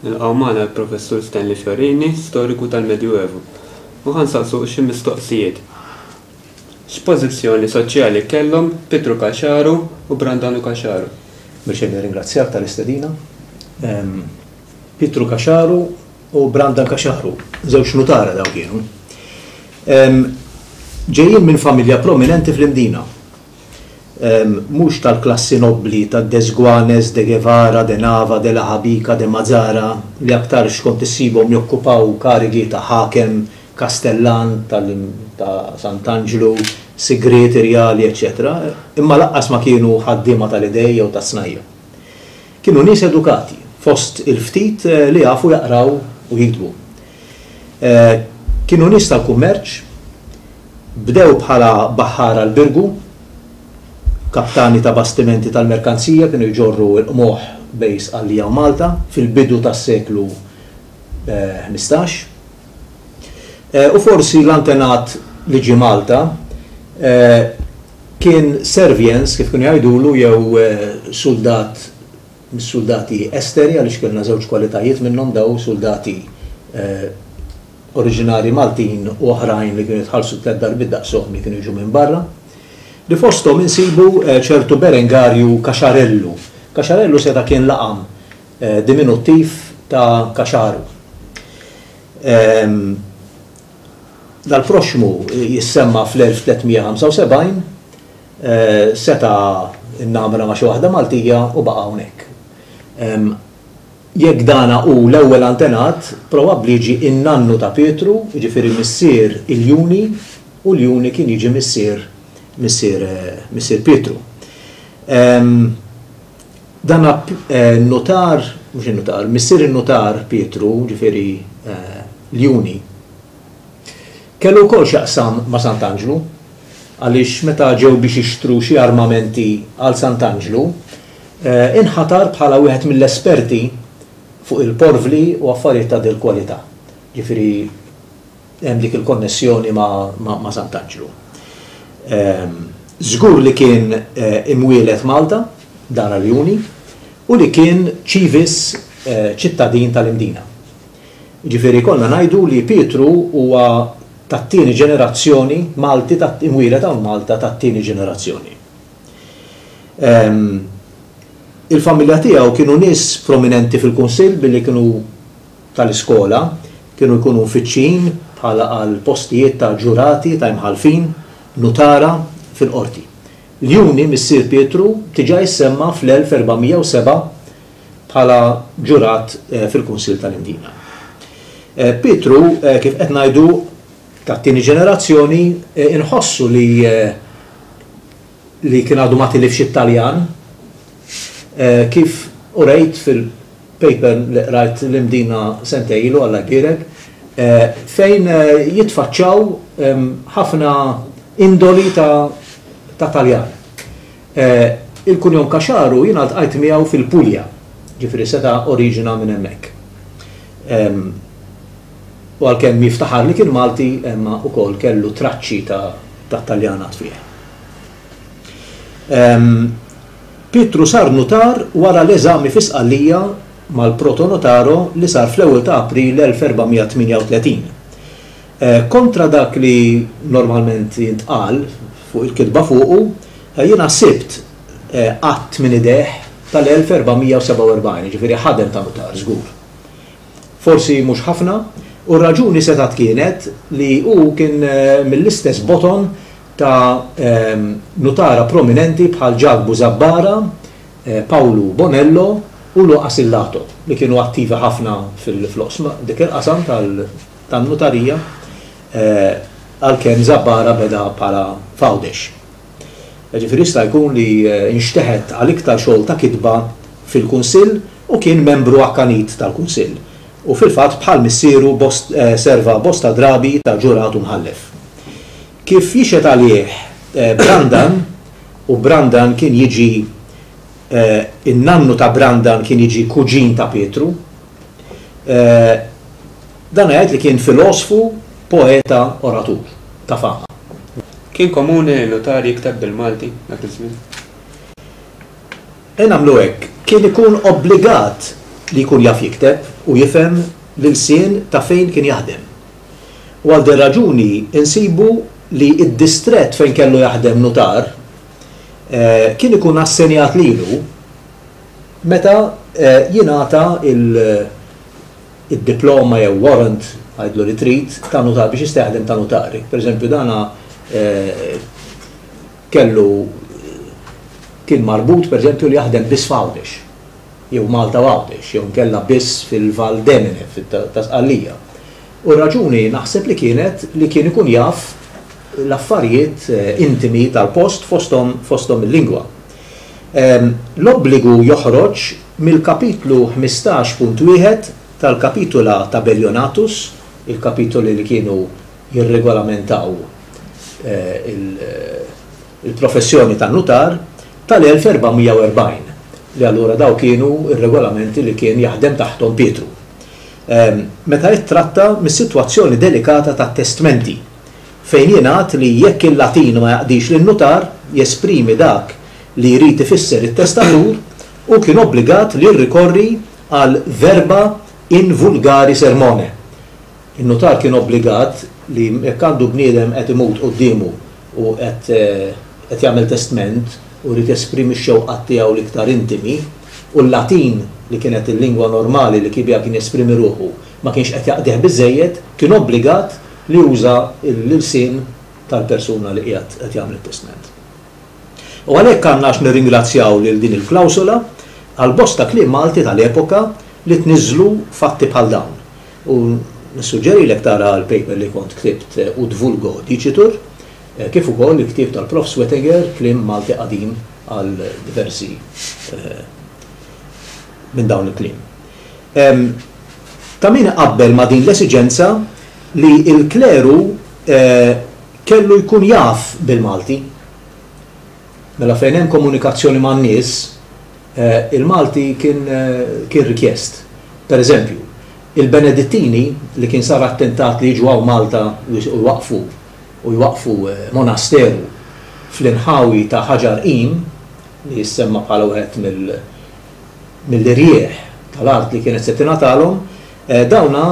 Il-qawmana l-Professur Stanley Fiorini, storiku tal-Medjuevu, u ħansaqsu xi mistoqsijiet. X'pożizzjoni soċjali kellhom Pietru Kaxaru u Brandano Kaxaru? Biex nirringrazzjak tal-istedina. Pietru Kaxaru u Brandan Kaxaru, żewġ nutara daw kienu. Ġejjin minn familja prominenti fl-Imdina. Mhux tal-klassi nobbli ta' Desguanes, de Guevara, de Nava, de La Habika, de Mazzara, li aktar xkont issibhom jokkupaw karigi ta' ħakem, Kastellan, ta' Sant'Angelo, Segreti Reali, etc. Imma laqqas ma kienu ħaddiema tal-idej jew ta' snajja. Kienu nies edukati, fost il-ftit li jafu jaqraw u jiktbu. Kienu nies tal-kummerċ, bdew bħala baħħara l-Birgu, kaptani ta' bastimenti tal-merkanzija kienu jġorru l-qmoħ bejn Sqallija u Malta fil-bidu tas-seklu 15. U forsi l-antenat li ġie Malta kien servjens kif kienu jgħidulu jew soldat mis-soldati esteri għaliex kellna żewġ kwalitajiet minnhom daw soldati oriġinari Maltin u oħrajn li kienu jitħallsu 3 darbit daqshom li kienu jiġu minn barra. Li fosthom insibu ċertu Berengarju Kaxarellu. Kaxarellu seta' kien laqam diminuttiv ta' Kaxaru. Dal-proxmu jissemma fl-1375 seta' innamra ma' xi waħda Maltija u baqa' hawnhekk. Jekk dana u l-ewwel antenat probabbli jiġi in-nannu ta' Pietru, jiġifieri missier il-Juni u l-Juni kien jiġi missier Pietru. Dana notar, mhux in-notar, missier in-notar Pietru, ġifieri l-Juni, kellu wkoll x'jaqsam ma' Sant'Angelo, għaliex meta ġew biex jixtru xi armamenti għal Sant'Angelo, inħatar bħala wieħed mill-esperti fuq il-porvli u affarijiet ta' dil kwalità. Ġifieri hemm dik il-konnessjoni ma' Sant'Angelo. Żgur li kien imwielet Malta, dan l-Juni, u li kien ċivis ċittadin tal-Imdina. Ġifieri konna ngħidu li Pietru huwa tat-tieni ġenerazzjoni Malti imwielet hawn Malta tat-tieni ġenerazzjoni. Il-familja tiegħu kienu nies prominenti fil-Kunsill billi kienu tal-iskola, kienu jkunu uffiċċjin bħala għal postijiet ta' ġurati ta' imħalfin, nutara fil-qorti. L-Juni missier Pietru tiġa jissemma fl-1407 bħala ġurat fil-Kunsill tal-Imdina. Pietru, kif qed ngħidu tat-tieni ġenerazzjoni, inħossu li kien għadu ma tilifx Taljan, kif urejt fil-paper li rajt l-Imdina sentejlu għalla Gierek, fejn jitfaċċaw ħafna indoli ta' Taljan. Il-Kunjon Kaxaru jiena ltqajt miegħu fil-Pulja, ġifieri seta' oriġina minn hemmhekk. U għalkemm jiftaħar li kien Malti imma wkoll kellu traċċi ta' Taljanat fih. Pietru sar nutar wara l-eżami fi Sqallija mal-protonotaro li sar fl-ewwel ta' April 1438. Kontra dak li normalment jintqal fuq il-kitba fuqu, jiena sibt qatt minn ideħ tal-1447, ġifieri ħadem ta' nutar żgur. Forsi mhux ħafna, u r-raġuni setat kienet li hu kien mill-istess boton ta' nutara prominenti bħal Ġagbu Zabbara, Paolo Bonello u Luca Sillato li kienu attivi ħafna fil-flosma dik il-qasam tan-nutarija għalkemm Zabbara beda bħala fawdex. Ġifieri jista' jkun li inxteħet għal iktar xogħol ta' kitba fil-Kunsill u kien membru akkanit tal-Kunsill. U fil-fatt bħal missieru serva bosta drabi ta' ġurat u mħallef. Kif jixet għalih Brandan, u Brandan kien jiġi in-nannu ta' Brandan kien jiġi kuġin ta' Pietru, dan għajt li kien filosofu, poeta, oratur ta' fama. Kien komuni l-notar jikteb bil-Malti dak iż-żmien? Nagħmlu hekk, kien ikun obbligat li jkun jaf jikteb u jifhem l-ilsien ta' fejn kien jaħdem. U għal din raġuni insibu li id-distret fejn kellu jaħdem notar kien ikun assenjat lilu meta jingħata il-diploma jew warrant għajdlu li trid ta' notar biex jistaħdem ta' notari. Per eżempju dana kien marbut per eżempju li jaħdem biss f'Għawdex jew Malta Għawdex jew nkella biss fil-Val d'Emene ta' Sqallija. U raġuni naħseb li kienet li kien ikun jaf l-affarijiet intimi tal-post fosthom il-lingwa. L-obbligu joħroġ mill-kapitlu 15.1 tal-kapitula ta' Belionatus, il-kapitoli li kienu jirregolamentaw il-professjoni tan-notar tal-1440, li allura daw kienu ir-regolamenti li kien jaħdem taħtom Pietru. Meta jittratta mis-sitwazzjoni delikata tat-testmenti, fejn jingħad li jekk il-Latin ma jaqdix lin-notar jesprimi dak li jrid ifisser it-testatur u kien obbligat li jirrikorri għal verba in vulgari sermone. Il-notar kien obbligat li jekk għandu bniedem qed imut qudiemu u qed jagħmel testament u jrid jesprimi x-xewqat tiegħu l-iktar intimi u l-Latin li kienet il-lingwa normali li kien jesprimi ruħu ma kienx qed jaqdih biżejjed, kien obbligat li juża l-ilsien tal-persuna li qiegħed qed jagħmel it-testament. U għalhekk għandna nirringrazzjaw lil din il-klawsola għal bosta kliem Malti tal-epoka li tniżlu fatti bħal dawn. U nissuġġerilek tara l-paper li kont ktibt Ud Vulgo Dicitur, kif ukoll il-ktieb tal-Prof Swetenger kliem Malti qadim għal diversi minn dawn il-kliem. Ta' min qabbel ma' din l-esiġenza li il-kleru kellu jkun jaf bil-Malti. Mela fejn hemm komunikazzjoni man nies, il-Malti kien rikjest. Per eżempju, il-Benedittini li kien sar attentat li jiġu Malta u jwaqfu monasteru fl-inħawi ta' Ħaġar Qim li jissemma bħala wieħed mill-irjieħ tal-art li kienet se tingħatalhom, dawna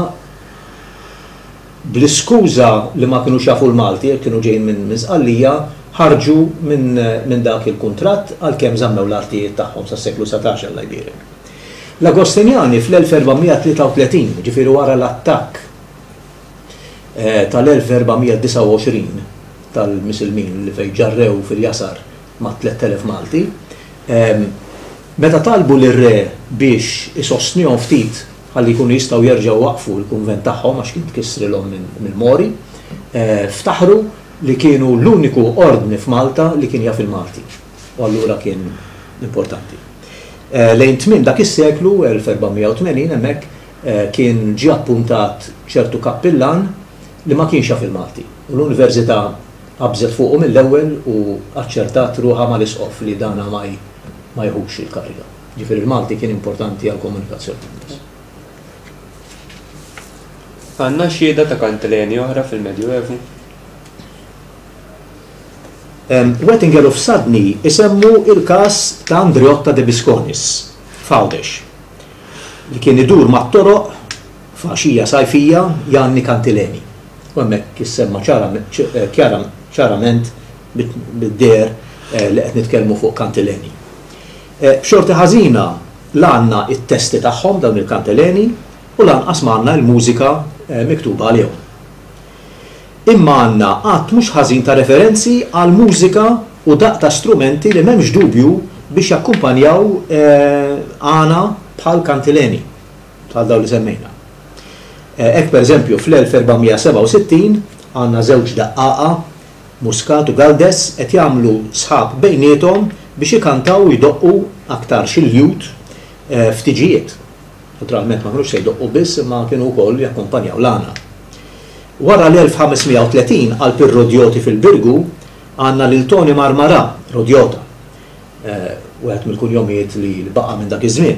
bl-iskuża li ma kienu jafu l-Malti, kienu ġejjin minn Sqallija, ħarġu minn dak il-kuntratt għalkemm żammew l-artijiet tagħhom sas-seklu 17 Alla jbierek. L-Agostinjani fl-1433, ġifieri wara l-attakk tal-1429 tal-Misilmin li fejn ġarrew fil-Jasar ma' 3000 Malti, meta talbu lir-re biex isostnihom ftit ħalli jkunu jistgħu jerġgħu waqfu l-kunvent tagħhom għax kien tkissrilhom mill-Mori, ftaħru li kienu l-uniku ordni f'Malta li kien jaf il-Malti. U allura kien importanti. Lejn tmiem dak is-seklu 1480 hemmhekk kien ġie appuntat ċertu kappillan li ma kienx jaf il-Malti. U l-Università qabżet fuqhom mill-ewwel u aċċertat ruħha mal-isqof li dana ma jħux il-kariga. Ġifieri il-Malti kien importanti għall-komunikazzjoni. Għandna xhieda ta' kantileni oħra fil-Medjuevu? Wettinger of Sadni isemmu il-każ ta' Andriotta de Bisconis f'Għawdex li kien idur mat-toroq f'għaxija sajfija Janni Kantileni. U hemmhekk issemma ċarament bid-der li qed nitkellmu fuq Kantileni. B'xorti ħażina l-għandna it-testi tagħhom dawn il-Kantileni u lanqas m'għandna l-mużika miktuba għalihom. Imma għandna qatt mhux ħażin ta' referenzi għal mużika u daqq ta' strumenti li m'hemmx dubju biex jakkumpanjaw għana bħal Kantileni bħal dawn li semmejna. Hekk pereżempju fl-1467 għandna żewġ daqqaqa, Muscat u Galdes, qed jagħmlu sħab bejniethom biex ikantaw jdoqqu aktar xiljut ftiġijiet. Naturalment ma kinux se jdoqqu biss imma kienu wkoll jakkumpanjaw l-għana. Wara l-1530 għal Rodjoti fil-Birgu għandna lil Toni Marmara, Rodjota, wieħed mill-kunjomijiet li baqa' minn dak iż-żmien.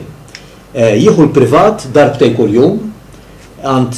Jieħu l-privat darbtejn kuljum għand